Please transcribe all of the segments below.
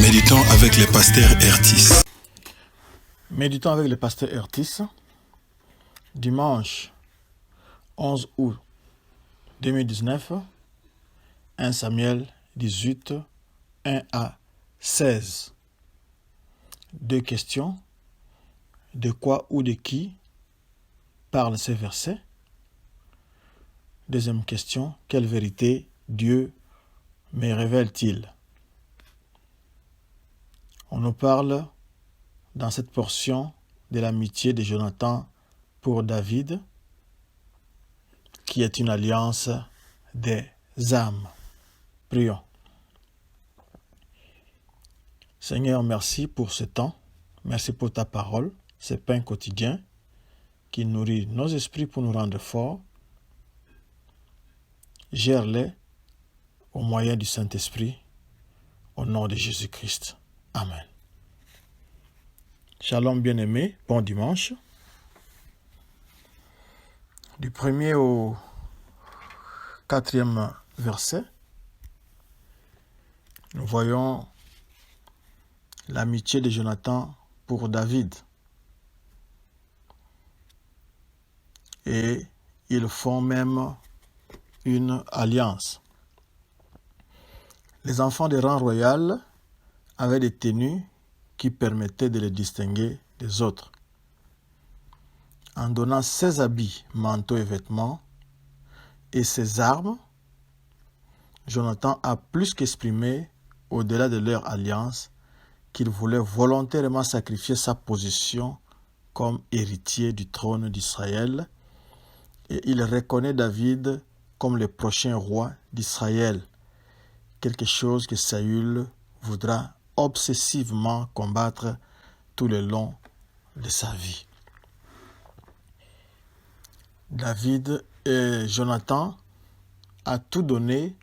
Méditons avec le pasteur Ertis. Méditons avec le pasteur Ertis. Dimanche 11 août 2019, 1 Samuel 18, 1 à 16. Deux questions. De quoi ou de qui parlent ces versets? Deuxième question. Quelle vérité Dieu me révèle-t-il? On nous parle dans cette portion de l'amitié de Jonathan pour David, qui est une alliance des âmes. Prions. Seigneur, merci pour ce temps. Merci pour ta parole, ce pain quotidien qui nourrit nos esprits pour nous rendre forts. Gère-les au moyen du Saint-Esprit, au nom de Jésus-Christ. Amen. Shalom bien-aimés, bon dimanche. Du 1er au 4e verset, nous voyons l'amitié de Jonathan pour David. Et ils font même une alliance. Les enfants des rangs royaux avaient des tenues qui permettaient de les distinguer des autres. En donnant ses habits, manteaux et vêtements, et ses armes, Jonathan a plus qu'exprimé, au-delà de leur alliance, qu'il voulait volontairement sacrifier sa position comme héritier du trône d'Israël, et il reconnaît David comme le prochain roi d'Israël, quelque chose que Saül voudra obsessivement combattre tout le long de sa vie. David et Jonathan a tout donné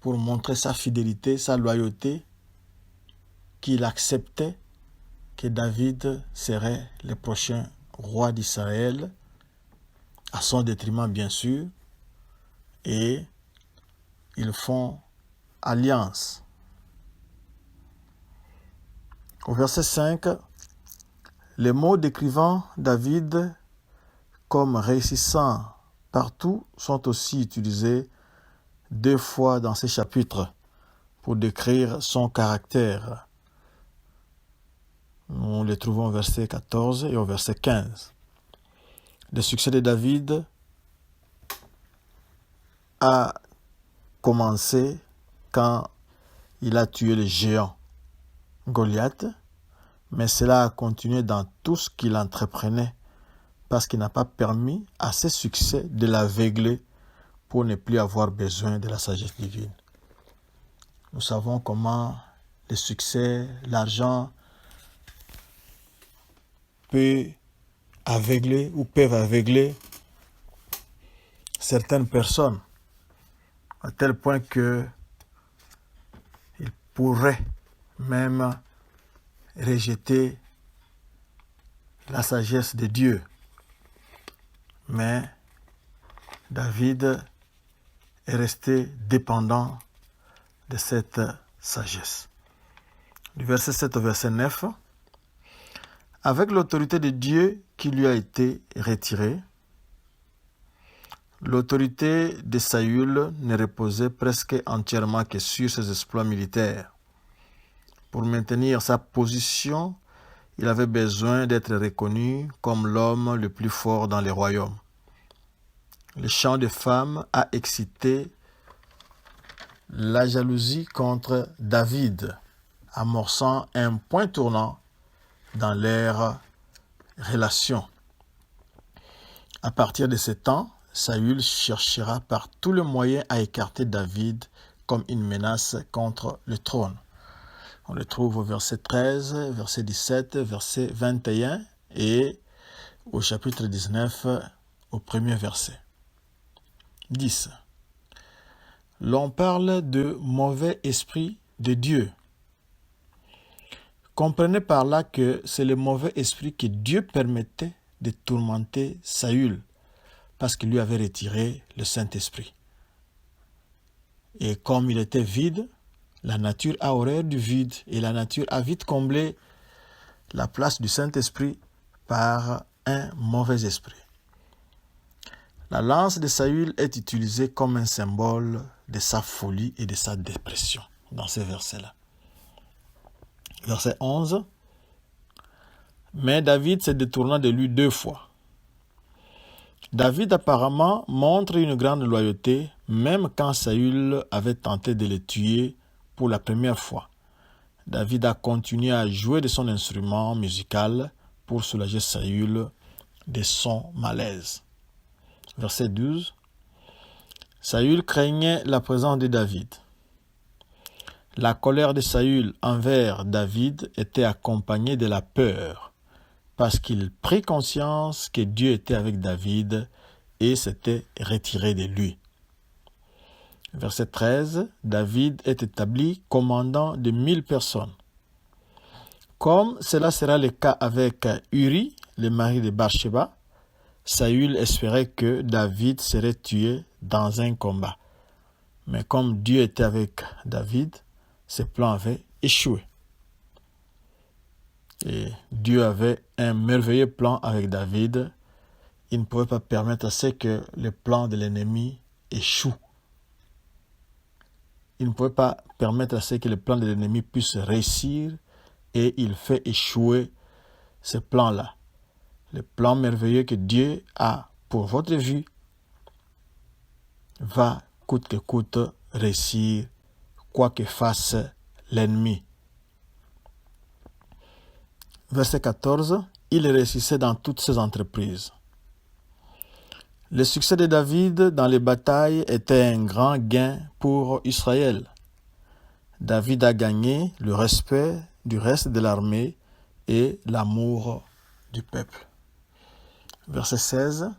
pour montrer sa fidélité, sa loyauté, qu'il acceptait que David serait le prochain roi d'Israël, à son détriment bien sûr, et ils font alliance. Au verset 5, les mots décrivant David comme réussissant partout sont aussi utilisés 2 fois dans ces chapitres pour décrire son caractère. Nous les trouvons au verset 14 et au verset 15. Le succès de David a commencé quand il a tué le géant Goliath, mais cela a continué dans tout ce qu'il entreprenait parce qu'il n'a pas permis à ses succès de l'aveugler pour ne plus avoir besoin de la sagesse divine. Nous savons comment le succès, l'argent peuvent aveugler certaines personnes à tel point que ils pourraient même rejeter la sagesse de Dieu. Mais David est resté dépendant de cette sagesse. Du verset 7 au verset 9, avec l'autorité de Dieu qui lui a été retirée, l'autorité de Saül ne reposait presque entièrement que sur ses exploits militaires. Pour maintenir sa position, il avait besoin d'être reconnu comme l'homme le plus fort dans les royaumes. Le chant des femmes a excité la jalousie contre David, amorçant un point tournant dans leur relation. À partir de ce temps, Saül cherchera par tous les moyens à écarter David comme une menace contre le trône. On le trouve au verset 13, verset 17, verset 21 et au chapitre 19, au premier verset. 10. L'on parle de mauvais esprit de Dieu. Comprenez par là que c'est le mauvais esprit que Dieu permettait de tourmenter Saül parce qu'il lui avait retiré le Saint-Esprit. Et comme il était vide, La nature a horreur du vide et la nature a vite comblé la place du Saint-Esprit par un mauvais esprit. La lance de Saül est utilisée comme un symbole de sa folie et de sa dépression dans ces versets-là. Verset 11. Mais David se détourna de lui 2 fois. David apparemment montre une grande loyauté même quand Saül avait tenté de le tuer pour la première fois. David a continué à jouer de son instrument musical pour soulager Saül de son malaise. Verset 12. Saül craignait la présence de David. La colère de Saül envers David était accompagnée de la peur, parce qu'il prit conscience que Dieu était avec David et s'était retiré de lui. Verset 13. David est établi commandant de 1000 personnes. Comme cela sera le cas avec Uri, le mari de Bathsheba, Saül espérait que David serait tué dans un combat. Mais comme Dieu était avec David, ses plans avaient échoué. Et Dieu avait un merveilleux plan avec David. Il ne pouvait pas permettre à ce que les plans de l'ennemi échouent. Il ne pouvait pas permettre à ce que les plans de l'ennemi puissent réussir et il fait échouer ces plans-là. Le plan merveilleux que Dieu a pour votre vie va coûte que coûte réussir, quoi que fasse l'ennemi. Verset 14. Il réussissait dans toutes ses entreprises. Le succès de David dans les batailles était un grand gain pour Israël. David a gagné le respect du reste de l'armée et l'amour du peuple. Verset 16.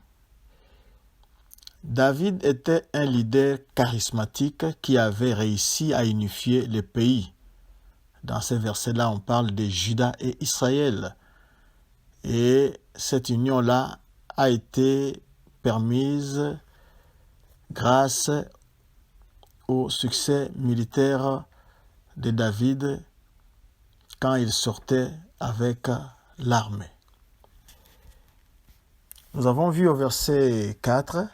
David était un leader charismatique qui avait réussi à unifier le pays. Dans ces versets-là, on parle de Juda et Israël. Et cette union-là a été permise grâce au succès militaire de David quand il sortait avec l'armée. Nous avons vu au verset 4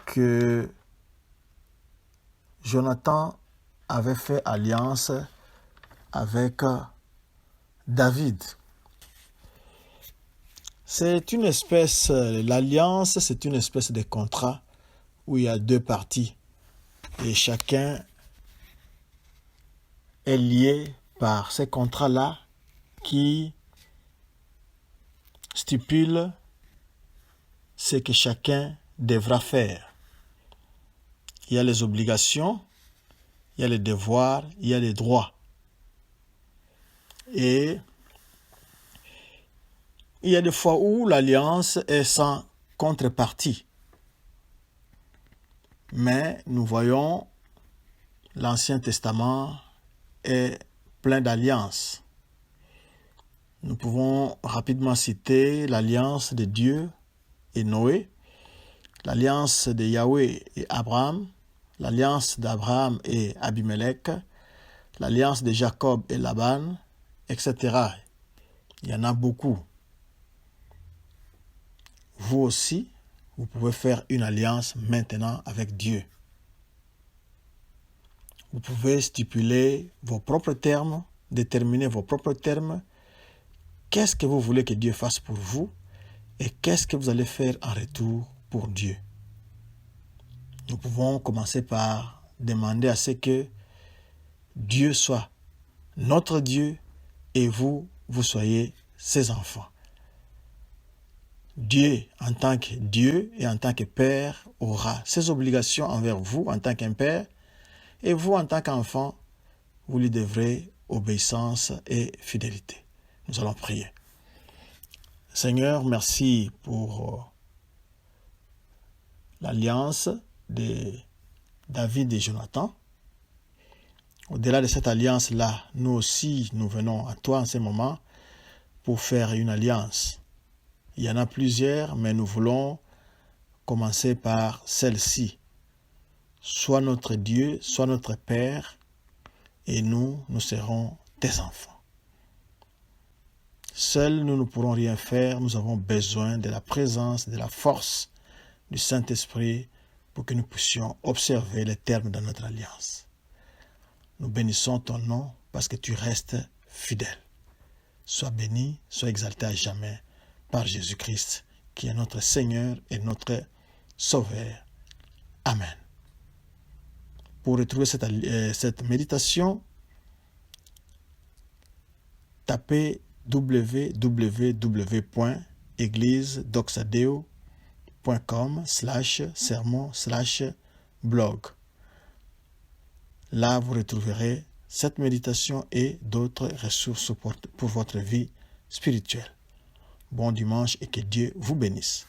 que Jonathan avait fait alliance avec David. L'alliance, c'est une espèce de contrat où il y a 2 parties et chacun est lié par ces contrats-là qui stipulent ce que chacun devra faire. Il y a les obligations, il y a les devoirs, il y a les droits. Et il y a des fois où l'alliance est sans contrepartie. Mais nous voyons l'Ancien Testament est plein d'alliances. Nous pouvons rapidement citer l'alliance de Dieu et Noé, l'alliance de Yahweh et Abraham, l'alliance d'Abraham et Abimelech, l'alliance de Jacob et Laban, etc. Il y en a beaucoup. Vous aussi, vous pouvez faire une alliance maintenant avec Dieu. Vous pouvez stipuler vos propres termes, déterminer vos propres termes. Qu'est-ce que vous voulez que Dieu fasse pour vous et qu'est-ce que vous allez faire en retour pour Dieu. Nous pouvons commencer par demander à ce que Dieu soit notre Dieu et vous soyez ses enfants. Dieu, en tant que Dieu et en tant que Père, aura ses obligations envers vous en tant qu'un Père, et vous, en tant qu'enfant, vous lui devrez obéissance et fidélité. Nous allons prier. Seigneur, merci pour l'alliance de David et Jonathan. Au-delà de cette alliance-là, nous aussi, nous venons à toi en ce moment pour faire une alliance. Il y en a plusieurs, mais nous voulons commencer par celle-ci. Sois notre Dieu, sois notre Père, et nous serons tes enfants. Seuls, nous ne pourrons rien faire. Nous avons besoin de la présence, de la force du Saint-Esprit pour que nous puissions observer les termes de notre alliance. Nous bénissons ton nom parce que tu restes fidèle. Sois béni, sois exalté à jamais par Jésus-Christ, qui est notre Seigneur et notre Sauveur. Amen. Pour retrouver cette méditation, tapez www.églisedoxadeo.com/sermon/blog. Là, vous retrouverez cette méditation et d'autres ressources pour votre vie spirituelle. Bon dimanche et que Dieu vous bénisse.